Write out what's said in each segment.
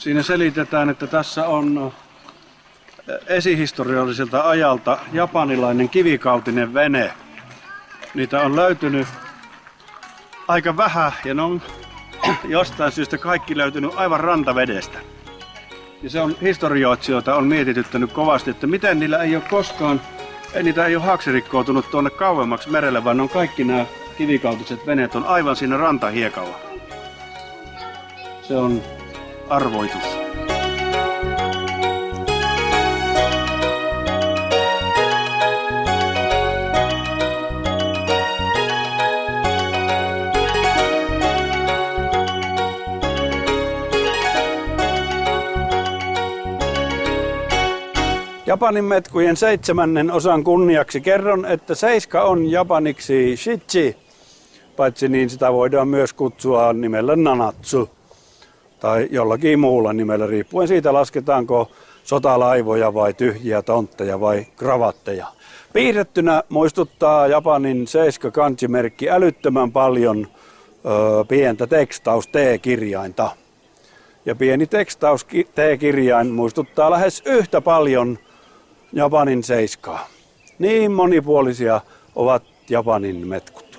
Siinä selitetään, että tässä on esihistorialliselta ajalta japanilainen kivikautinen vene. Niitä on löytynyt aika vähän ja ne on jostain syystä kaikki löytynyt aivan rantavedestä. Ja se on historioitsijoita on mietityttänyt kovasti, että miten niillä ei ole koskaan, niitä ei ole haaksirikkoutunut tuonne kauemmaksi merelle, vaan on kaikki nämä kivikautiset veneet on aivan siinä rantahiekalla. Se on arvoitus. Japanin metkujen 7. osan kunniaksi kerron, että seiska on japaniksi shichi, paitsi niin sitä voidaan myös kutsua nimellä nanatsu tai jollakin muulla nimellä, riippuen siitä lasketaanko sotalaivoja vai tyhjiä tontteja vai kravatteja. Piirrettynä muistuttaa Japanin seiska kanjimerkki älyttömän paljon pientä tekstaus T-kirjainta. Ja pieni tekstaus T-kirjain muistuttaa lähes yhtä paljon Japanin seiskaa. Niin monipuolisia ovat Japanin metkut.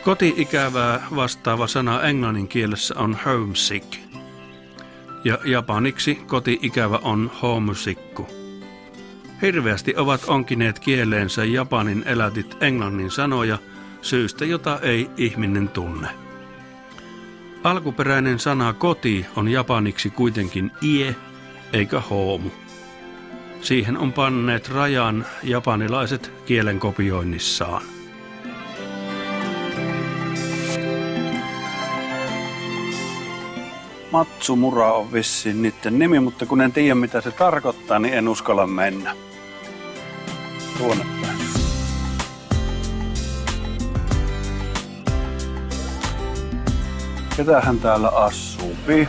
Koti-ikävää vastaava sana englannin kielessä on homesick ja japaniksi koti-ikävä on homosikku. Hirveästi ovat onkineet kieleensä Japanin elätit englannin sanoja syystä, jota ei ihminen tunne. Alkuperäinen sana koti on japaniksi kuitenkin ie eikä hoomu. Siihen on panneet rajan japanilaiset kielen kopioinnissaan. Matsumura on vissiin niiden nimi, mutta kun en tiedä mitä se tarkoittaa, niin en uskalla mennä tuonne päin. Ketähän täällä assuupi?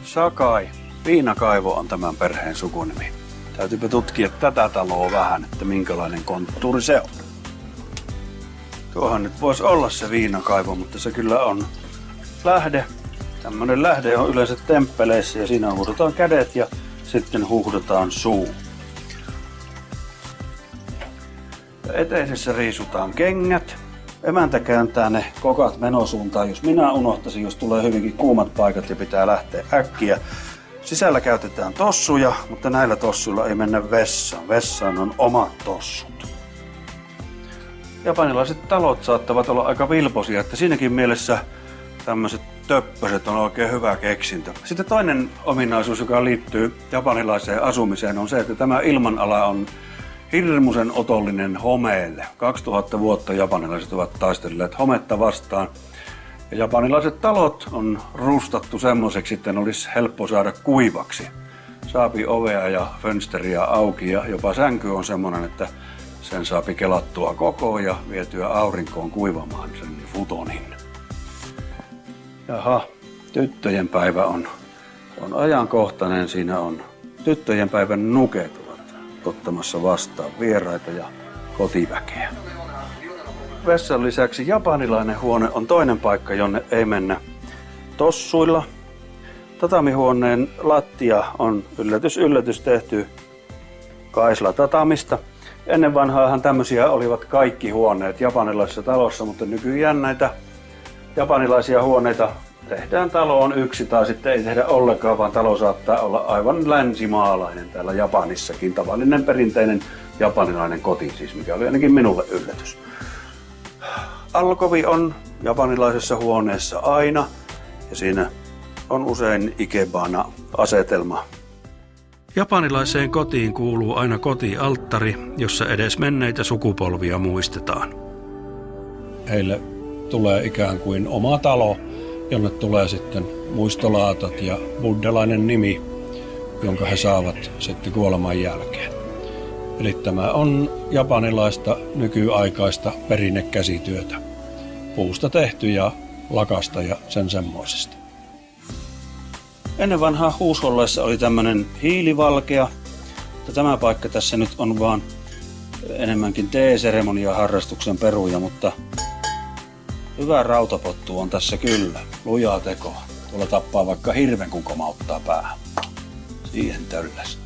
Sakai. Viinakaivo on tämän perheen sukunimi. Täytyypä tutkia tätä taloa vähän, että minkälainen konttuuri se on. Tuohan nyt voisi olla se viinakaivo, mutta se kyllä on lähde. Tämmönen lähde on yleensä temppeleissä ja siinä huuhdotaan kädet ja sitten huuhdotaan suu. Ja eteisessä riisutaan kengät. Emäntä kääntää ne kokat menosuuntaan, jos minä unohtaisin, jos tulee hyvinkin kuumat paikat ja pitää lähteä äkkiä. Sisällä käytetään tossuja, mutta näillä tossuilla ei mennä vessaan. Vessaan on omat tossut. Japanilaiset talot saattavat olla aika vilpoisia, että siinäkin mielessä tämmöiset töppöset on oikein hyvä keksintö. Sitten toinen ominaisuus, joka liittyy japanilaiseen asumiseen, on se, että tämä ilmanala on hirmuisen otollinen homeelle. 2000 vuotta japanilaiset ovat taistelleet hometta vastaan. Ja japanilaiset talot on rustattu semmoiseksi, että ne olisi helppo saada kuivaksi. Saapi ovea ja fönsteriä auki ja jopa sänky on semmoinen, että sen saapi kelattua koko ja vietyä aurinkoon kuivamaan sen futonin. Jaha, tyttöjen päivä on ajankohtainen. Siinä on tyttöjen päivän nuket ovat ottamassa vastaan vieraita ja kotiväkeä. Vessan lisäksi japanilainen huone on toinen paikka, jonne ei mennä tossuilla. Tatamihuoneen lattia on yllätys tehty kaislatatamista. Ennen vanhaahan tämmöisiä olivat kaikki huoneet japanilaisessa talossa, mutta nykyään näitä japanilaisia huoneita tehdään taloon yksi tai sitten ei tehdä ollenkaan, vaan talo saattaa olla aivan länsimaalainen täällä Japanissakin. Tavallinen perinteinen japanilainen koti siis, mikä oli ainakin minulle yllätys. Alkovi on japanilaisessa huoneessa aina ja siinä on usein ikebana-asetelma. Japanilaiseen kotiin kuuluu aina kotialttari, jossa edes menneitä sukupolvia muistetaan. Heille tulee ikään kuin oma talo, jonne tulee sitten muistolaatat ja buddhalainen nimi, jonka he saavat sitten kuoleman jälkeen. Eli tämä on japanilaista nykyaikaista perinnekäsityötä. Puusta tehty ja lakasta ja sen semmoisesta. Ennen vanhaa huusholleissa oli tämmönen hiilivalkea. Tämä paikka tässä nyt on vaan enemmänkin teeseremonia harrastuksen peruja, mutta hyvä rautapottu on tässä kyllä. Lujaa tekoa. Tuolla tappaa vaikka hirven, kun komauttaa päähän. Siihen tölläs.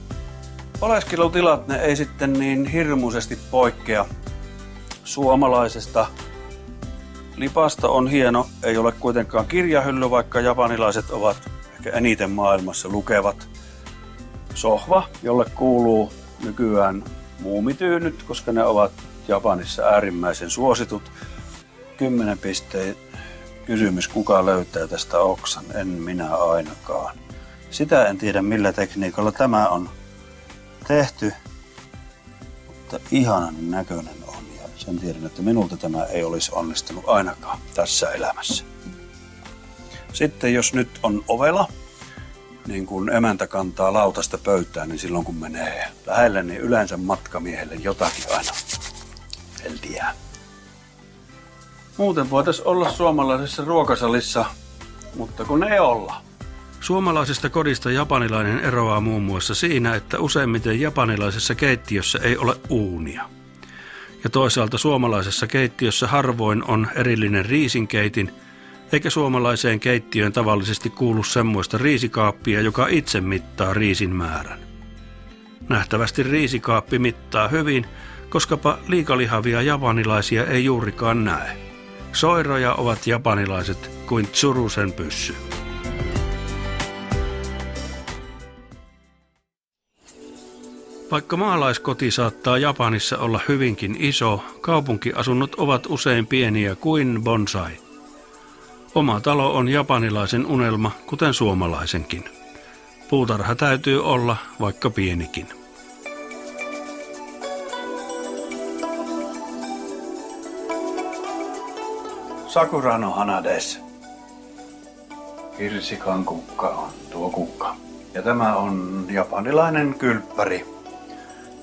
Oleskelutilat ne ei sitten niin hirmuisesti poikkea suomalaisesta. Lipasto on hieno, ei ole kuitenkaan kirjahylly, vaikka japanilaiset ovat ehkä eniten maailmassa lukevat. Sohva, jolle kuuluu nykyään muumityynyt, koska ne ovat Japanissa äärimmäisen suositut. 10 pisteen kysymys, kuka löytää tästä oksan? En minä ainakaan. Sitä en tiedä, millä tekniikalla tämä on tehty, mutta ihanan näköinen on. Ja sen tiedän, että minulta tämä ei olisi onnistunut ainakaan tässä elämässä. Sitten jos nyt on ovela, niin kun emäntä kantaa lautasta pöytään, niin silloin kun menee lähelle, niin yleensä matkamiehelle jotakin aina selviää. Muuten voitaisiin olla suomalaisessa ruokasalissa, mutta kun ei olla. Suomalaisesta kodista japanilainen eroaa muun muassa siinä, että useimmiten japanilaisessa keittiössä ei ole uunia. Ja toisaalta suomalaisessa keittiössä harvoin on erillinen riisinkeitin, eikä suomalaiseen keittiöön tavallisesti kuulu semmoista riisikaappia, joka itse mittaa riisin määrän. Nähtävästi riisikaappi mittaa hyvin, koskapa liikalihavia japanilaisia ei juurikaan näe. Soiroja ovat japanilaiset kuin Tsurusen pyssy. Vaikka maalaiskoti saattaa Japanissa olla hyvinkin iso, kaupunkiasunnot ovat usein pieniä kuin bonsai. Oma talo on japanilaisen unelma, kuten suomalaisenkin. Puutarha täytyy olla, vaikka pienikin. Sakura no hana desu. Hirsikan kukka on tuo kukka. Ja tämä on japanilainen kylppäri.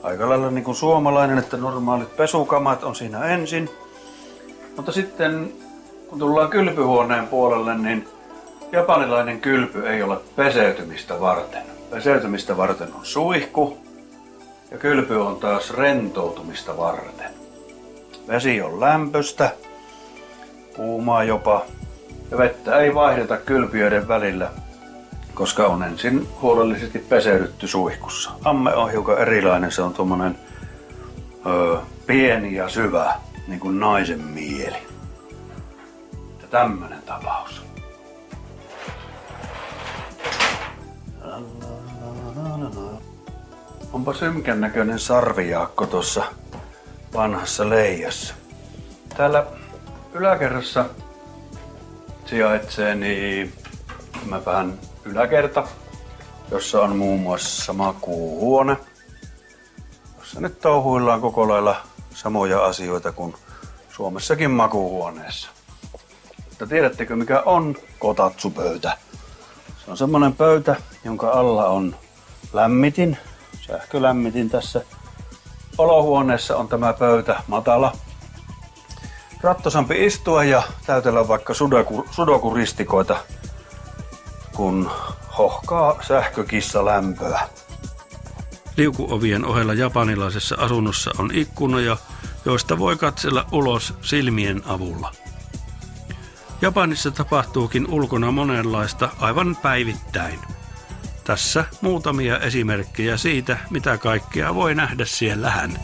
Aika lailla niin kuin suomalainen, että normaalit pesukamat on siinä ensin. Mutta sitten kun tullaan kylpyhuoneen puolelle, niin japanilainen kylpy ei ole peseytymistä varten. Peseytymistä varten on suihku ja kylpy on taas rentoutumista varten. Vesi on lämpöstä, kuumaa jopa, ja vettä ei vaihdeta kylpiöiden välillä, koska on ensin huolellisesti peseydytty suihkussa. Amme on hiukan erilainen, se on tommonen pieni ja syvä, niin kuin naisen mieli. Ja tämmönen tapaus. Onpa synkän näköinen sarvijaakko tuossa vanhassa leijassa. Täällä yläkerrassa sijaitsee niin vähän yläkerta, jossa on muun muassa makuuhuone, jossa nyt touhuillaan koko lailla samoja asioita kuin Suomessakin makuuhuoneessa. Mutta tiedättekö mikä on kotatsupöytä? Se on semmoinen pöytä, jonka alla on lämmitin, sähkölämmitin tässä. Olohuoneessa on tämä pöytä matala. Rattosampi istua ja täytellä vaikka sudokuristikoita, kun hohkaa sähkökissa lämpöä. Liukuovien ohella japanilaisessa asunnossa on ikkunoja, joista voi katsella ulos silmien avulla. Japanissa tapahtuukin ulkona monenlaista aivan päivittäin. Tässä muutamia esimerkkejä siitä, mitä kaikkea voi nähdä siellähän.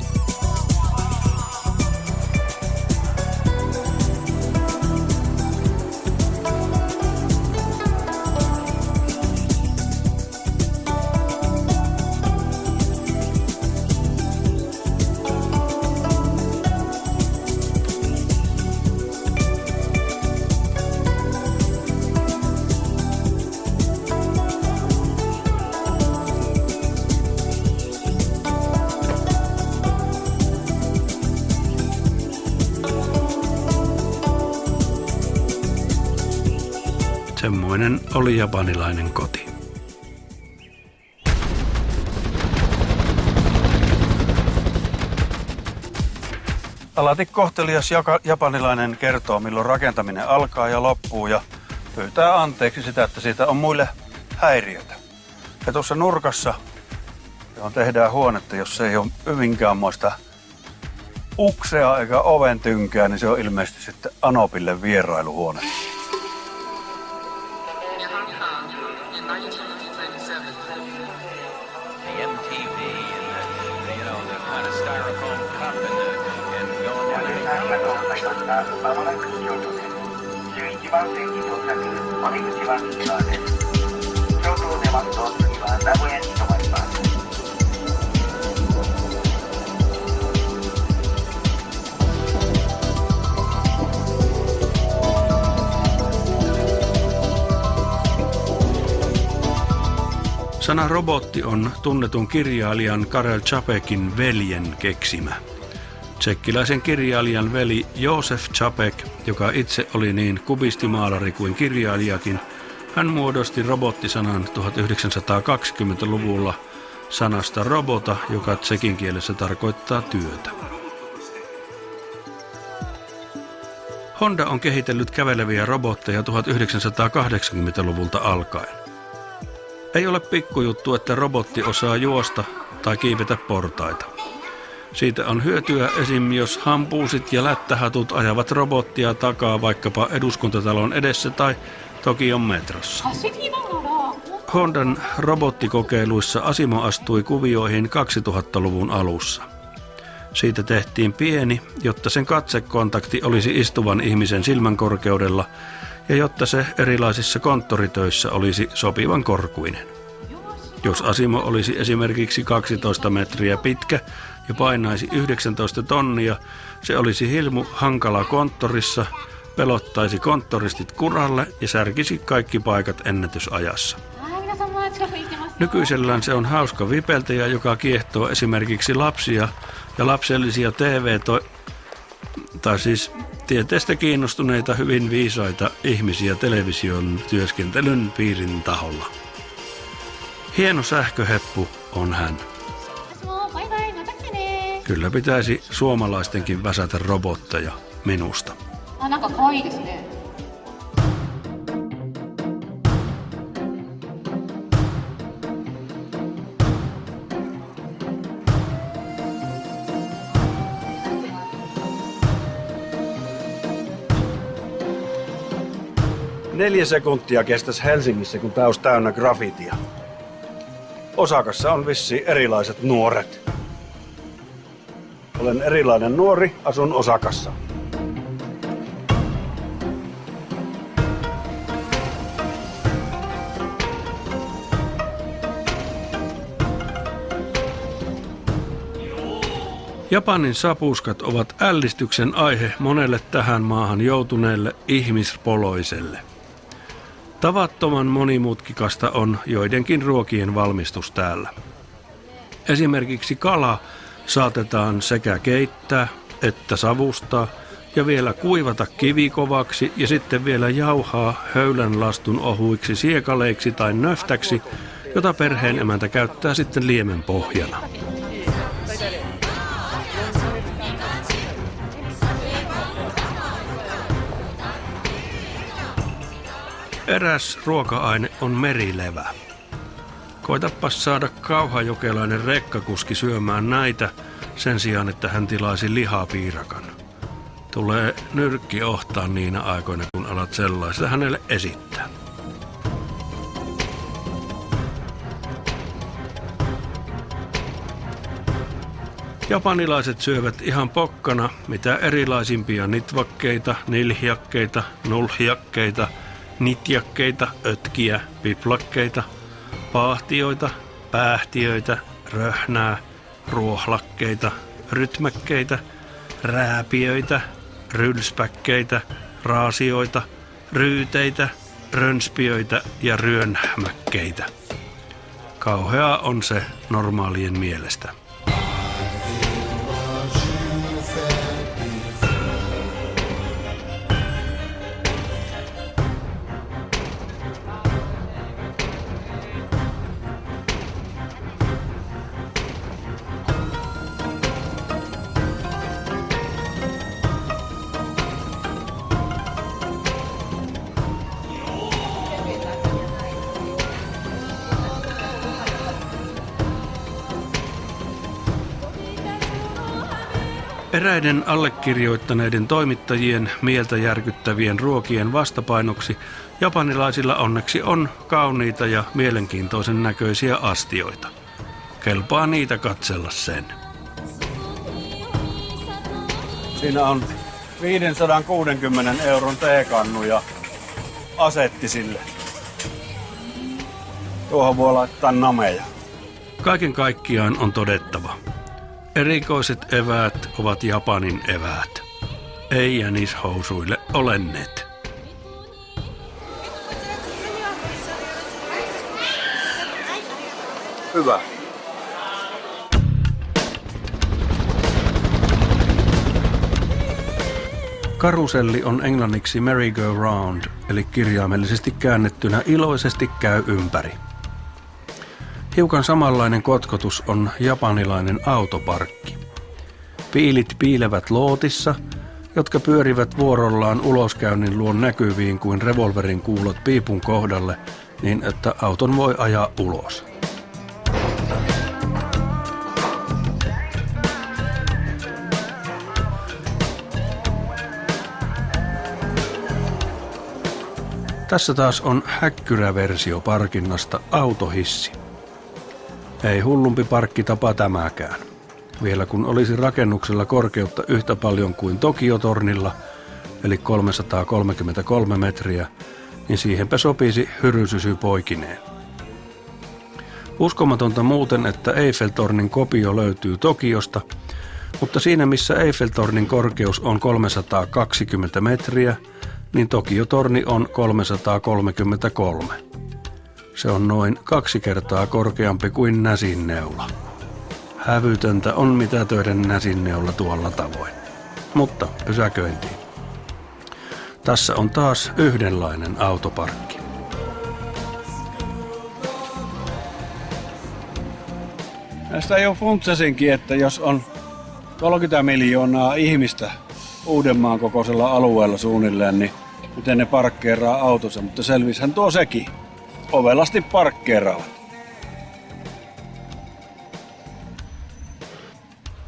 Semmoinen oli japanilainen koti. Alati kohtelias japanilainen kertoo, milloin rakentaminen alkaa ja loppuu ja pyytää anteeksi sitä, että siitä on muille häiriötä. Ja tuossa nurkassa, johon tehdään huonetta, jos ei ole minkäänmoista uksea eikä oven tynkää, niin se on ilmeisesti sitten Anopille vierailuhuone. Sana robotti on tunnetun kirjailijan Karel Čapekin veljen keksimä. Tsekkiläisen kirjailijan veli Josef Čapek, joka itse oli niin kubistimaalari kuin kirjailijakin, hän muodosti robottisanan 1920-luvulla sanasta robota, joka tsekin kielessä tarkoittaa työtä. Honda on kehitellyt käveleviä robotteja 1980-luvulta alkaen. Ei ole pikkujuttu, että robotti osaa juosta tai kiivetä portaita. Siitä on hyötyä esim. Jos hampuusit ja lättähatut ajavat robottia takaa vaikkapa Eduskuntatalon edessä tai Tokion metrossa. Hondan robottikokeiluissa Asimo astui kuvioihin 2000-luvun alussa. Siitä tehtiin pieni, jotta sen katsekontakti olisi istuvan ihmisen silmän korkeudella ja jotta se erilaisissa konttoritöissä olisi sopivan korkuinen. Jos Asimo olisi esimerkiksi 12 metriä pitkä ja painaisi 19 tonnia, se olisi hirmu hankala konttorissa, pelottaisi konttoristit kuralle ja särkisi kaikki paikat ennätysajassa. Nykyisellään se on hauska vipeltäjä, joka kiehtoo esimerkiksi lapsia ja lapsellisia tai siis tieteestä kiinnostuneita hyvin viisaita ihmisiä television työskentelyn piirin taholla. Hieno sähköheppu on hän. Kyllä pitäisi suomalaistenkin väsätä robotteja minusta. Neljä sekuntia kestäisi Helsingissä, kun tää olisi täynnä grafitia. Osakassa on vissiin erilaiset nuoret. Olen erilainen nuori, asun Osakassa. Japanin sapuskat ovat ällistyksen aihe monelle tähän maahan joutuneelle ihmispoloiselle. Tavattoman monimutkikasta on joidenkin ruokien valmistus täällä. Esimerkiksi kala saatetaan sekä keittää että savustaa ja vielä kuivata kivikovaksi ja sitten vielä jauhaa höylänlastun ohuiksi siekaleiksi tai nöftäksi, jota perheen emäntä käyttää sitten liemen pohjana. Eräs ruoka-aine on merilevä. Koitapas saada kauhajokelainen rekkakuski syömään näitä sen sijaan, että hän tilaisi lihapiirakan. Tulee nyrkki ohtaa niinä aikoina, kun alat sellaista hänelle esittää. Japanilaiset syövät ihan pokkana mitä erilaisimpia nitvakkeita, nilhiakkeita, nulhiakkeita, nitjakkeita, ötkiä, piplakkeita, paahtioita, pähtiöitä, röhnää, ruohlakkeita, rytmäkkeitä, rääpiöitä, rylspäkkeitä, raasioita, ryyteitä, rönspiöitä ja ryönhmäkkeitä. Kauheaa on se normaalien mielestä. Eräiden allekirjoittaneiden toimittajien mieltä järkyttävien ruokien vastapainoksi japanilaisilla onneksi on kauniita ja mielenkiintoisen näköisiä astioita. Kelpaa niitä katsella sen. Siinä on 560 euron teekannu ja asetti sille. Tuohon voi laittaa nameja. Kaiken kaikkiaan on todettava. Erikoiset eväät ovat Japanin eväät. Ei jänishousuille olenneet. Hyvä. Karuselli on englanniksi merry-go-round, eli kirjaimellisesti käännettynä iloisesti käy ympäri. Hiukan samanlainen kotkotus on japanilainen autoparkki. Piilit piilevät lootissa, jotka pyörivät vuorollaan uloskäynnin luon näkyviin kuin revolverin kuulot piipun kohdalle, niin että auton voi ajaa ulos. Tässä taas on häkkyräversio parkinnasta autohissi. Ei hullumpi parkkitapa tämäkään. Vielä kun olisi rakennuksella korkeutta yhtä paljon kuin Tokio-tornilla, eli 333 metriä, niin siihenpä sopisi hyrysysy poikineen. Uskomatonta muuten, että Eiffeltornin kopio löytyy Tokiosta, mutta siinä missä Eiffeltornin korkeus on 320 metriä, niin Tokio-torni on 333. Se on noin 2 kertaa korkeampi kuin näsinneula. Hävytöntä on mitätöiden näsinneula tuolla tavoin. Mutta pysäköintiin. Tässä on taas yhdenlainen autoparkki. Näistä jo funtsasinkin, että jos on 30 miljoonaa ihmistä Uudenmaan kokoisella alueella suunnilleen, niin miten ne parkkeeraa autonsa, mutta selvishän tuo sekin. Ovelasti parkkeeraavat.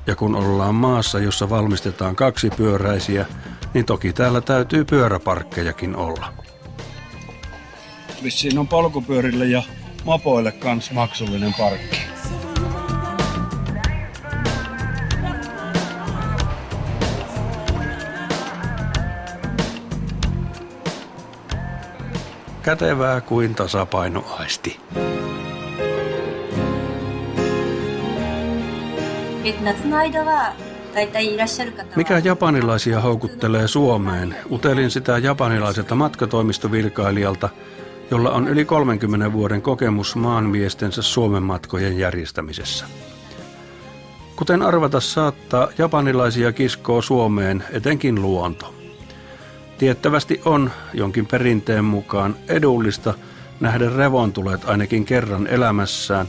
Ja kun ollaan maassa, jossa valmistetaan kaksipyöräisiä, niin toki täällä täytyy pyöräparkkejakin olla. Vissiin on polkupyörille ja mopoille kans maksullinen parkki. Kätevää kuin tasapainoaisti. Mikä japanilaisia houkuttelee Suomeen? Utelin sitä japanilaiselta matkatoimistovirkailijalta, jolla on yli 30 vuoden kokemus maanmiestensä Suomen matkojen järjestämisessä. Kuten arvata saattaa, japanilaisia kiskoo Suomeen etenkin luonto. Tiettävästi on jonkin perinteen mukaan edullista nähdä revontulet ainakin kerran elämässään,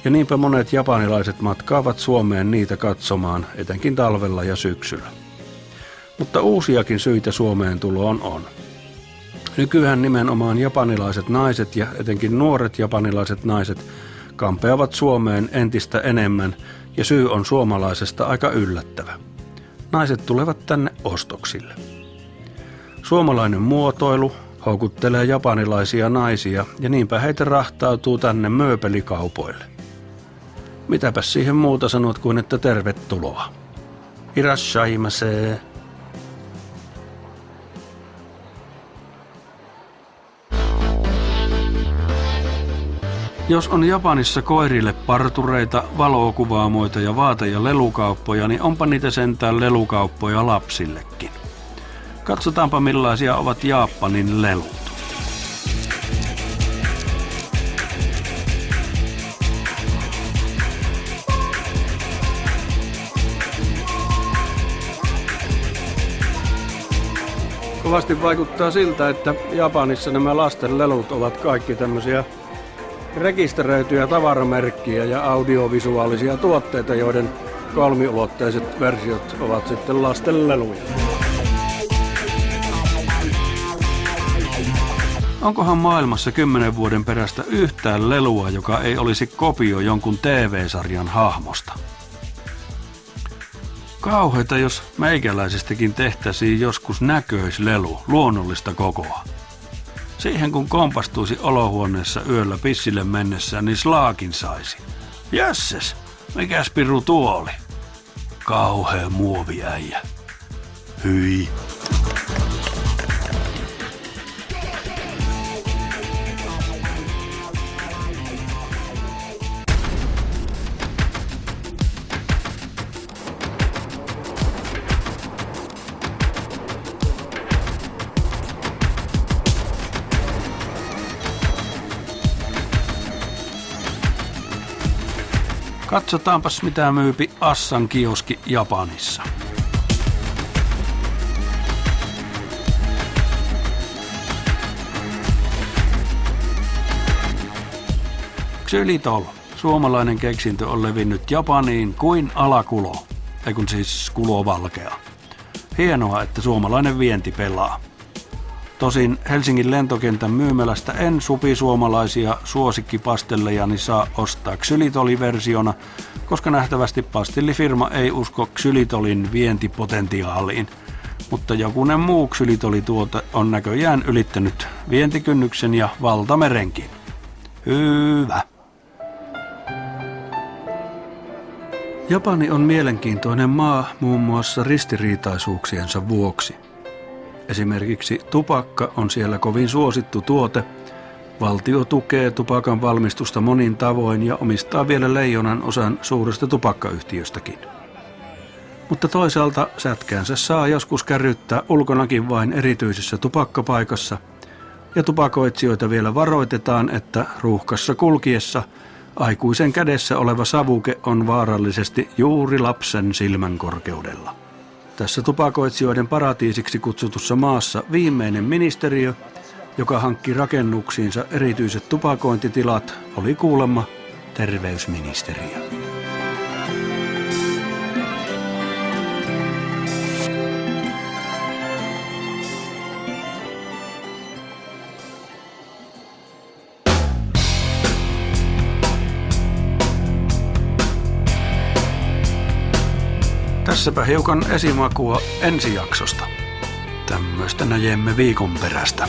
ja niinpä monet japanilaiset matkaavat Suomeen niitä katsomaan, etenkin talvella ja syksyllä. Mutta uusiakin syitä Suomeen tuloon on. Nykyään nimenomaan japanilaiset naiset ja etenkin nuoret japanilaiset naiset kampeavat Suomeen entistä enemmän, ja syy on suomalaisesta aika yllättävä. Naiset tulevat tänne ostoksille. Suomalainen muotoilu houkuttelee japanilaisia naisia ja niinpä heitä rahtautuu tänne mööpelikaupoille. Mitäpäs siihen muuta sanot kuin että tervetuloa. Irashaimase. Jos on Japanissa koirille partureita, valokuvaamoita ja vaate- ja lelukauppoja, niin onpa niitä sentään lelukauppoja lapsillekin. Katsotaanpa millaisia ovat Japanin lelut. Kovasti vaikuttaa siltä, että Japanissa nämä lasten lelut ovat kaikki tämmöisiä rekisteröityjä tavaramerkkiä ja audiovisuaalisia tuotteita, joiden kolmiulotteiset versiot ovat sitten lasten leluja. Onkohan maailmassa 10 vuoden perästä yhtään lelua, joka ei olisi kopio jonkun TV-sarjan hahmosta? Kauheita, jos meikäläisestäkin tehtäisiin joskus näköislelu, luonnollista kokoa. Siihen kun kompastuisi olohuoneessa yöllä pissille mennessä, niin slaakin saisi. Jösses, mikäs piru tuoli? Kauhea muoviäijä. Hyi. Katsotaanpas mitä myypi Assan kioski Japanissa. Xylitol, suomalainen keksintö, on levinnyt Japaniin kuin alakulo, ei kun siis kulovalkea. Hienoa, että suomalainen vienti pelaa. Tosin Helsingin lentokentän myymälästä en supisuomalaisia suosikkipastellejani saa ostaa Xylitoli-versiona, koska nähtävästi pastillifirma ei usko Xylitolin vientipotentiaaliin. Mutta jokunen muu Xylitoli-tuote on näköjään ylittänyt vientikynnyksen ja valtamerenkin. Hyvä! Japani on mielenkiintoinen maa muun muassa ristiriitaisuuksiensa vuoksi. Esimerkiksi tupakka on siellä kovin suosittu tuote. Valtio tukee tupakan valmistusta monin tavoin ja omistaa vielä leijonan osan suuresta tupakkayhtiöstäkin. Mutta toisaalta sätkäänsä saa joskus kärryttää ulkonakin vain erityisessä tupakkapaikassa, ja tupakoitsijoita vielä varoitetaan, että ruuhkassa kulkiessa aikuisen kädessä oleva savuke on vaarallisesti juuri lapsen silmän korkeudella. Tässä tupakoitsijoiden paratiisiksi kutsutussa maassa viimeinen ministeriö, joka hankki rakennuksiinsa erityiset tupakointitilat, oli kuulemma terveysministeriö. Tässäpä hiukan esimakua ensi jaksosta. Tämmöistä näjemme viikon perästä.